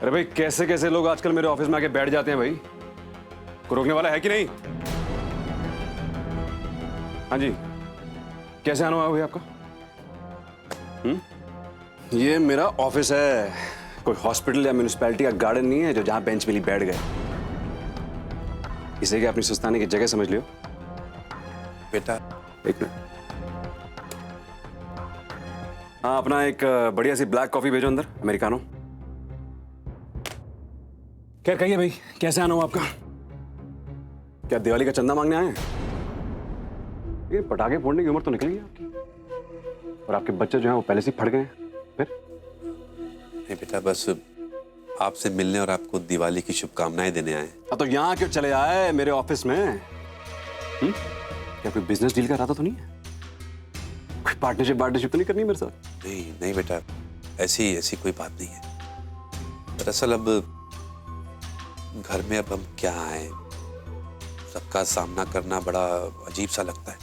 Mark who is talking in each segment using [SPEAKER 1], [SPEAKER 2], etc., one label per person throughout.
[SPEAKER 1] अरे भाई कैसे कैसे लोग आजकल मेरे ऑफिस में आके बैठ जाते हैं भाई। कोई रोकने वाला है कि नहीं? हाँ जी, कैसे आना हुआ भाई आपका? ये मेरा ऑफिस है, कोई हॉस्पिटल या म्यूनिसिपैलिटी का गार्डन नहीं है जो जहां बेंच मिली बैठ गए। इसे क्या अपनी सुस्ताने की जगह समझ लियो?
[SPEAKER 2] बेटा
[SPEAKER 1] एक मिनट। हाँ, अपना एक बढ़िया सी ब्लैक कॉफी भेजो अंदर, अमेरिकानो। क्या कहिए भाई, कैसे आना हुआ आपका? क्या दिवाली का चंदा मांगने आए हैं? ये पटाखे फोड़ने की उम्र तो निकल गई आपकी, और आपके बच्चे जो हैं वो पहले से ही फट गए हैं। फिर
[SPEAKER 2] नहीं बेटा, बस आपसे मिलने और आपको दिवाली की शुभकामनाएं देने आए।
[SPEAKER 1] तो यहाँ क्यों चले आए मेरे ऑफिस में? क्या कोई बिजनेस डील का इरादा तो नहीं है? कोई पार्टनरशिप तो नहीं करनी मेरे साथ?
[SPEAKER 2] नहीं नहीं बेटा, ऐसी ऐसी कोई बात नहीं है। दरअसल अब घर में अब हम क्या आए, सबका सामना करना बड़ा अजीब सा लगता है।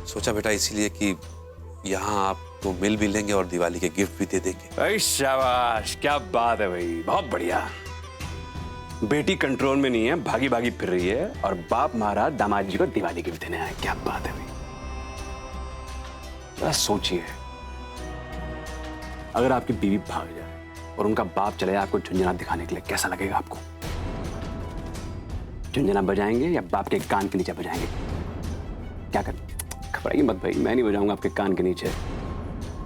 [SPEAKER 2] सोचा बेटा इसीलिए कि यहाँ आपको मिल भी लेंगे और दिवाली के गिफ्ट भी दे देंगे।
[SPEAKER 1] भाई शाबाश, क्या बात है भाई, बहुत बढ़िया। बेटी कंट्रोल में नहीं है, भागी भागी फिर रही है, और बाप महाराज दामाद जी को दिवाली गिफ्ट देने आए। क्या बात है भाई। बस सोचिए, अगर आपकी बीवी भाग जाए और उनका बाप चले आपको झुंझुना दिखाने के लिए, कैसा लगेगा आपको? झुंझुना बजाएंगे या बाप के कान के नीचे बजाएंगे? क्या कर, घबराइए मत भाई, मैं नहीं बजाऊंगा आपके कान के नीचे,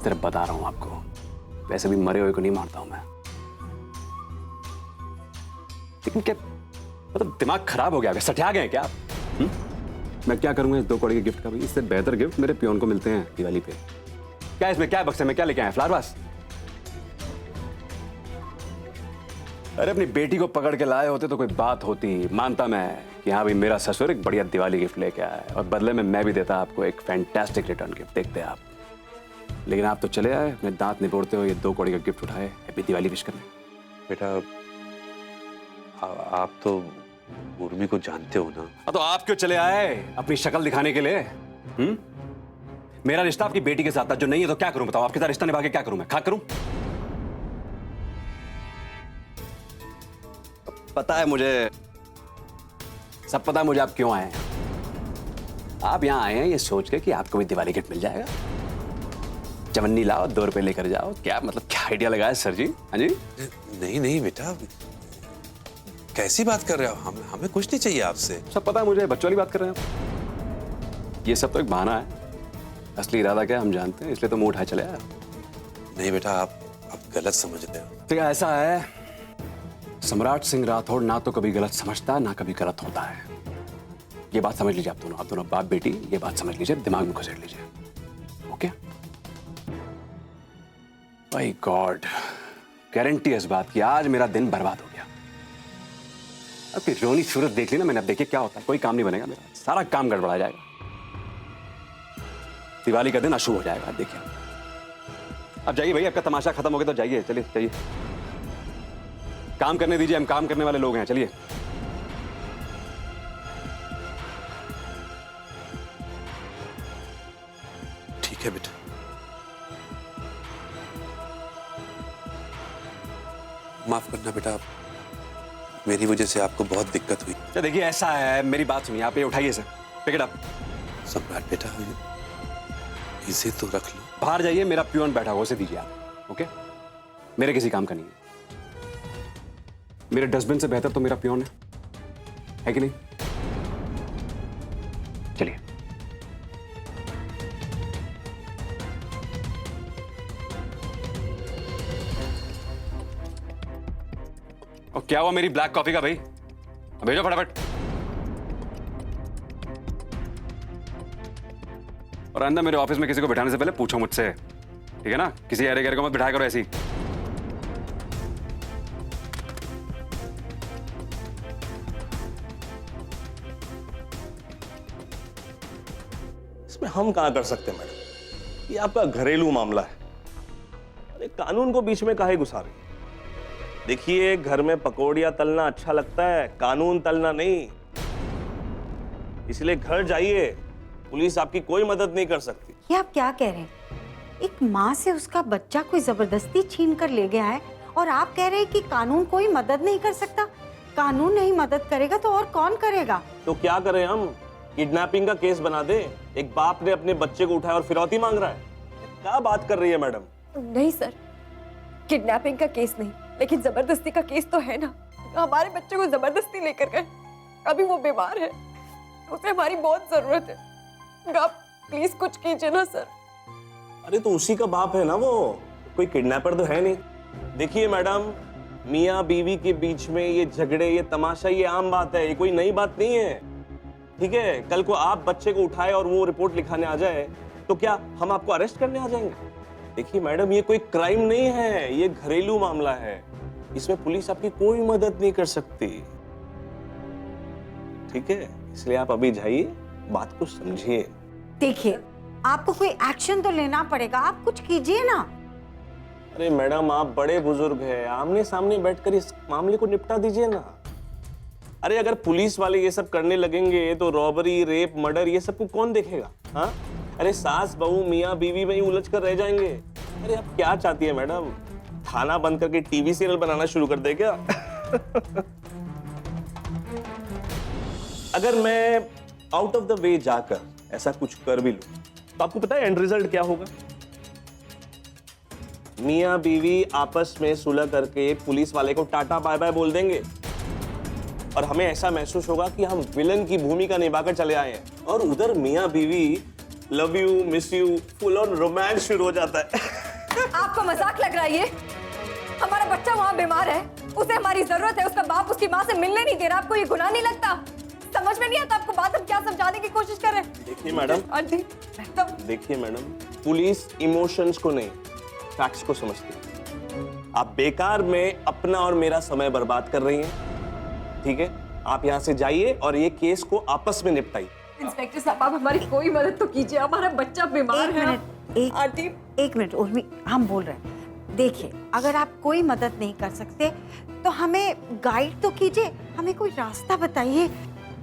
[SPEAKER 1] सिर्फ बता रहा हूं आपको। वैसे भी मरे हुए को नहीं मारता हूं मैं। लेकिन क्या मतलब दिमाग खराब हो गया, सठिया गए क्या आप? मैं क्या करूंगा इस 2 करोड़ के गिफ्ट का भाई? इससे बेहतर गिफ्ट मेरे पियोन को मिलते हैं दिवाली पे। क्या इसमें क्या बक्से में क्या लेके आए, फ्लावर वास? अरे अपनी बेटी को पकड़ के लाए होते तो कोई बात होती, मानता मैं कि हाँ भाई मेरा ससुर एक बढ़िया दिवाली गिफ्ट लेके आया है, और बदले में मैं भी देता आपको एक फैंटास्टिक रिटर्न गिफ्ट। देखते आप। लेकिन आप तो चले आए अपने दांत निपोड़ते हो, ये 2 करोड़ का गिफ्ट उठाए हैप्पी दिवाली विश करने।
[SPEAKER 2] बेटा आप तो उर्मी को जानते हो ना।
[SPEAKER 1] तो आप क्यों चले आए अपनी शक्ल दिखाने के लिए? मेरा रिश्ता आपकी बेटी के साथ था, जो नहीं है तो क्या करूं बताओ? आपके साथ रिश्ता निभा के क्या करूं मैं? खाक करूं? पता है मुझे, सब पता है मुझे आप क्यों आए हैं। आप यहां आए हैं ये सोच के कि आपको भी दिवाली गिफ्ट मिल जाएगा। चवन्नी लाओ, 2 रुपए लेकर जाओ। क्या मतलब, क्या आइडिया लगाया सर जी? हाँ जी।
[SPEAKER 2] नहीं नहीं बेटा, कैसी बात कर रहे हो? हमें कुछ नहीं चाहिए आपसे।
[SPEAKER 1] सब पता है मुझे, बच्चों वाली बात कर रहे हैं आप। ये सब तो एक बहाना है, असली इरादा क्या हम जानते हैं, इसलिए तो मुंह उठाए चले आए।
[SPEAKER 2] नहीं बेटा, आप गलत समझ रहे हो।
[SPEAKER 1] तो ऐसा है, सम्राट सिंह राठौड़ ना तो कभी गलत समझता ना कभी गलत होता है। ये बात समझ लीजिए आप दोनों बाप बेटी, ये बात समझ लीजिए, दिमाग में घुसेड़ लीजिए। ओके? माय गॉड, गारंटी है इस बात की आज मेरा दिन बर्बाद हो गया। आपकी रोनी सूरत देख ली ना मैंने, अब देखिए क्या होता है। कोई काम नहीं बनेगा मेरा, सारा काम गड़बड़ा जाएगा। दिवाली का दिन अशुभ हो जाएगा। देखिए अब जाइए भाई, आपका तमाशा खत्म हो गया तो जाइए, चलिए चलिए, काम करने दीजिए, हम काम करने वाले लोग हैं। चलिए
[SPEAKER 2] ठीक है बेटा। माफ करना बेटा, मेरी वजह से आपको बहुत दिक्कत हुई।
[SPEAKER 1] तो देखिए ऐसा है, मेरी बात सुनिए, आप ये उठाइए सर, पिक इट अप।
[SPEAKER 2] सम्राट बेटा, इसे तो रख लो।
[SPEAKER 1] बाहर जाइए, मेरा पियोन बैठा हुआ, उसे दीजिए आप। ओके? मेरे किसी काम का नहीं है। मेरे डस्टबिन से बेहतर तो मेरा पियोन है कि नहीं? चलिए। और क्या हुआ मेरी ब्लैक कॉफी का भाई? भेजो फटाफट। और अंदर मेरे ऑफिस में किसी को बिठाने से पहले पूछो मुझसे, ठीक है ना? किसी अरे गहरे को मत बिठाया करो ऐसी।
[SPEAKER 3] इसमें हम कहां कर सकते हैं मैडम, ये आपका घरेलू मामला है। अरे कानून को बीच में काहे घुसा रही? देखिए, घर में पकौड़ियां तलना अच्छा लगता है, कानून तलना नहीं। इसलिए घर जाइए, पुलिस आपकी कोई मदद नहीं कर सकती।
[SPEAKER 4] ये आप क्या कह रहे हैं? एक माँ से उसका बच्चा कोई जबरदस्ती छीन कर ले गया है और आप कह रहे हैं कि कानून कोई मदद नहीं कर सकता। कानून नहीं मदद करेगा तो और कौन करेगा?
[SPEAKER 3] तो क्या करें हम? किडनैपिंग का केस बना दे। एक बाप ने अपने बच्चे को उठाया और फिरौती मांग रहा है। क्या बात कर रही है मैडम?
[SPEAKER 5] नहीं सर, किडनैपिंग का केस नहीं, लेकिन जबरदस्ती का केस तो है ना। हमारे बच्चे को जबरदस्ती लेकर गए, अभी वो बीमार है, उसे हमारी बहुत जरूरत है। आप प्लीज कुछ कीजिए ना सर।
[SPEAKER 3] अरे तो उसी का बाप है ना वो, कोई किडनैपर तो है नहीं। देखिए मैडम, मियाँ बीवी के बीच में ये झगड़े, ये तमाशा, ये आम बात है, ये कोई नई बात नहीं है। ठीक है, कल को आप बच्चे को उठाए और वो रिपोर्ट लिखाने आ जाए तो क्या हम आपको अरेस्ट करने आ जाएंगे? देखिए मैडम, ये कोई क्राइम नहीं है, ये घरेलू मामला है। इसमें पुलिस आपकी कोई मदद नहीं कर सकती। ठीक है, इसलिए आप अभी जाइए, बात को समझिए।
[SPEAKER 4] देखिए, आपको कोई एक्शन तो लेना पड़ेगा, आप कुछ कीजिए ना।
[SPEAKER 3] अरे मैडम, आप बड़े बुजुर्ग हैं, आमने सामने बैठकर इस मामले को निपटा दीजिए ना। अरे अगर पुलिस वाले ये सब करने लगेंगे तो रॉबरी, रेप, मर्डर ये सब को कौन देखेगा? हाँ, अरे सास बहू मियाँ बीवी में ही उलझ कर रह जाएंगे। अरे आप क्या चाहती है मैडम? थाना बंद करके टीवी सीरियल बनाना शुरू कर दे क्या? अगर मैं आउट ऑफ द वे जाकर ऐसा कुछ कर भी लूं तो आपको पता है एंड रिजल्ट क्या होगा? मियाँ बीवी आपस में सुलह करके पुलिस वाले को टाटा बाय बाय बोल देंगे और हमें ऐसा महसूस होगा कि हम विलन की भूमिका निभाकर चले आए हैं। और उधर मियाँ बीवी love you, miss you, full on romance शुरू हो जाता है।
[SPEAKER 5] आपको मजाक लग रहा है ये? हमारा बच्चा वहाँ बीमार है, उसे हमारी जरूरत है, उसका बाप उसकी माँ से मिलने नहीं दे रहा। आपको ये गुनाह नहीं लगता? समझ में नहीं आता आपको बात? हम क्या समझाने की कोशिश कर रहे हैं?
[SPEAKER 3] देखिए मैडम,
[SPEAKER 5] आंटी,
[SPEAKER 3] देखिए मैडम, पुलिस इमोशंस को नहीं, फैक्ट्स को समझती है। आप बेकार में अपना और मेरा समय बर्बाद कर रही हैं। ठीक है, आप यहाँ से जाइए और ये केस को आपस में निपटाइए।
[SPEAKER 5] इंस्पेक्टर साहब, आप हमारी कोई मदद तो कीजिए, हमारा बच्चा बीमार है। आंटी,
[SPEAKER 4] एक मिनट उर्मी, हम बोल रहे हैं। देखिए, अगर आप कोई मदद नहीं कर सकते तो हमें गाइड तो कीजिए, हमें कोई रास्ता बताइए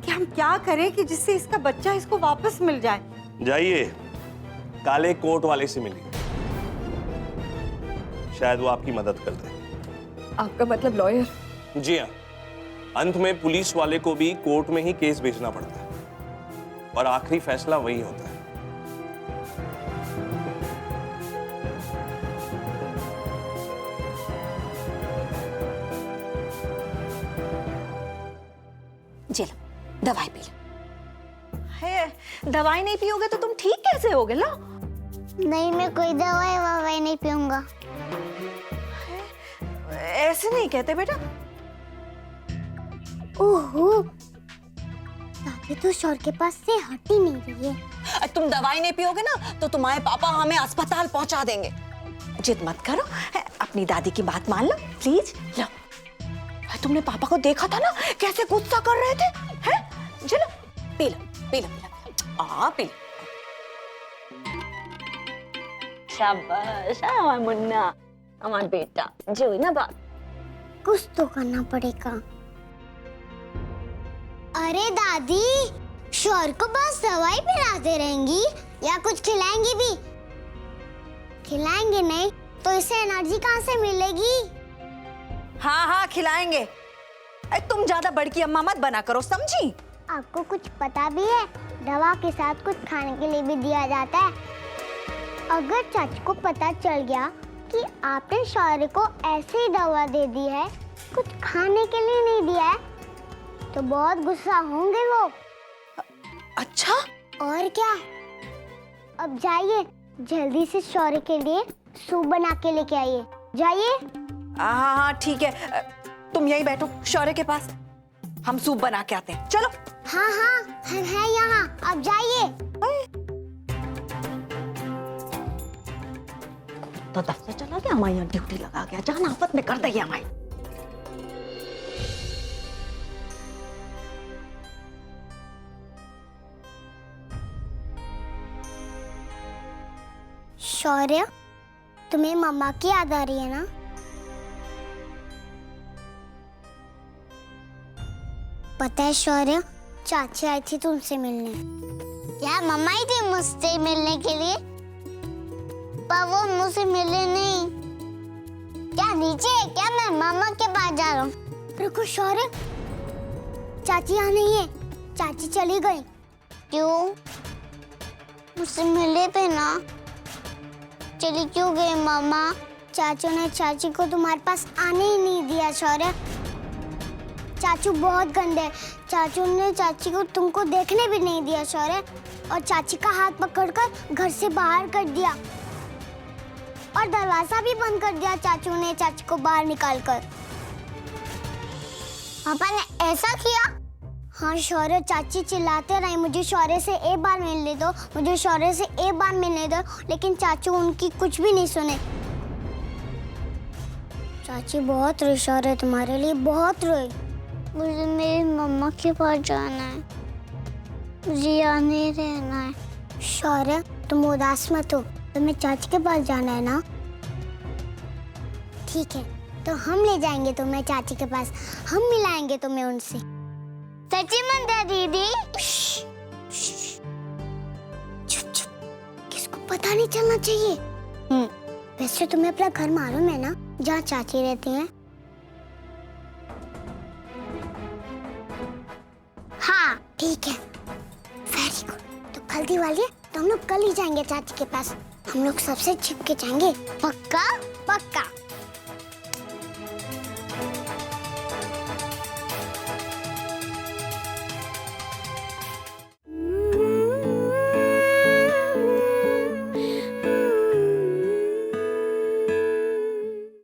[SPEAKER 4] कि हम क्या करें कि जिससे इसका बच्चा इसको वापस मिल जाए।
[SPEAKER 3] जाइए, काले कोट वाले से मिलिए, शायद वो आपकी मदद कर दे।
[SPEAKER 5] आपका मतलब लॉयर?
[SPEAKER 3] जी हाँ, अंत में पुलिस वाले को भी कोर्ट में ही केस भेजना पड़ता है और आखिरी फैसला वही होता है।
[SPEAKER 6] चलो, दवाई पी लो। है, दवाई नहीं पियोगे तो तुम ठीक कैसे होगे? लो।
[SPEAKER 7] नहीं, मैं कोई दवाई ववाई नहीं पीऊंगा।
[SPEAKER 6] ऐसे नहीं कहते बेटा।
[SPEAKER 7] ओहो, दादी तो शोर के पास से हट ही नहीं रही है।
[SPEAKER 6] तुम दवाई नहीं पियोगे ना तो तुम्हारे पापा हमें अस्पताल पहुंचा देंगे। जिद मत करो, है, अपनी दादी की बात मान लो प्लीज। लो, तुमने पापा को देखा था ना कैसे गुस्सा कर रहे थे? हैं? चलो P low, P low, P low. P low. शाबाश हमारा मुन्ना, हमारा बेटा। जो हुई ना बात,
[SPEAKER 7] कुछ तो करना पड़ेगा। अरे दादी, शोर को बस दवाई पिलाते रहेंगी या कुछ खिलाएंगी भी? खिलाएंगे नहीं तो इसे एनर्जी कहाँ से मिलेगी?
[SPEAKER 6] हाँ, खिलाएंगे। तुम ज्यादा बड़की अम्मा मत बना करो, समझी?
[SPEAKER 7] आपको कुछ पता भी है, दवा के साथ कुछ खाने के लिए भी दिया जाता है। अगर चाची को पता चल गया कि आपने शौर्य को ऐसे ही दवा दे दी है, कुछ खाने के लिए नहीं दिया है, तो बहुत गुस्सा होंगे वो।
[SPEAKER 6] अच्छा,
[SPEAKER 7] और क्या? अब जाइए, जल्दी से शौर्य के लिए सूप बना के लेके आइए। जाइए।
[SPEAKER 6] हाँ, ठीक है। तुम यहीं बैठो शौर्य के पास, हम सूप बना के आते हैं। चलो।
[SPEAKER 7] हाँ, हम हैं यहाँ, अब जाइए।
[SPEAKER 6] तो दफ्तर चला गया, हमारे यहाँ ड्यूटी लगा गया। जहाँ आफत में कर देगी हमारी।
[SPEAKER 7] शौर्य, तुम्हें मम्मा की याद आ रही है ना? पता है शौर्य, चाची आई थी तुमसे मिलने। क्या मम्मा आई थी मुझसे मिलने के लिए? पर वो मुझसे मिले नहीं। क्या नीचे है क्या? मैं मामा के पास जा रहा हूँ। रुको शौर्य, चाची यहाँ नहीं है, चाची चली गई। क्यों? मुझसे मिले पे ना। चली क्यों गई मामा? चाचू ने चाची को तुम्हारे पास आने ही नहीं दिया शौर्य। चाचू बहुत गंदे हैं। चाचू ने चाची को तुमको देखने भी नहीं दिया शौर्य, और चाची का हाथ पकड़कर घर से बाहर कर दिया, और दरवाजा भी बंद कर दिया चाचू ने चाची को बाहर निकालकर। पापा ने ऐसा किया? हाँ शौर्य, चाची चिल्लाते रहे मुझे शौर्य से एक बार मिलने दो, मुझे शौर्य से एक बार मिलने दो, लेकिन चाचू उनकी कुछ भी नहीं सुने। चाची बहुत रोई शौर्य, तुम्हारे लिए बहुत रोई। मुझे मेरी मम्मा के पास जाना है, मुझे यहाँ नहीं रहना है। शौर्य तुम उदास मत हो, तुम्हें चाची के पास जाना है ना? ठीक है, तो हम ले जाएंगे तुम्हें चाची के पास, हम मिलाएंगे तुम्हें उनसे। सच्ची मंदा दीदी? चुप चुप, किसको पता नहीं चलना चाहिए। वैसे तुम्हें अपना घर मालूम है ना, जहाँ चाची रहती हैं? हाँ ठीक है, वेरी गुड। तो कल दिवाली है, तो हम लोग कल ही जाएंगे चाची के पास। हम लोग सबसे छिप के जाएंगे। पक्का? पक्का।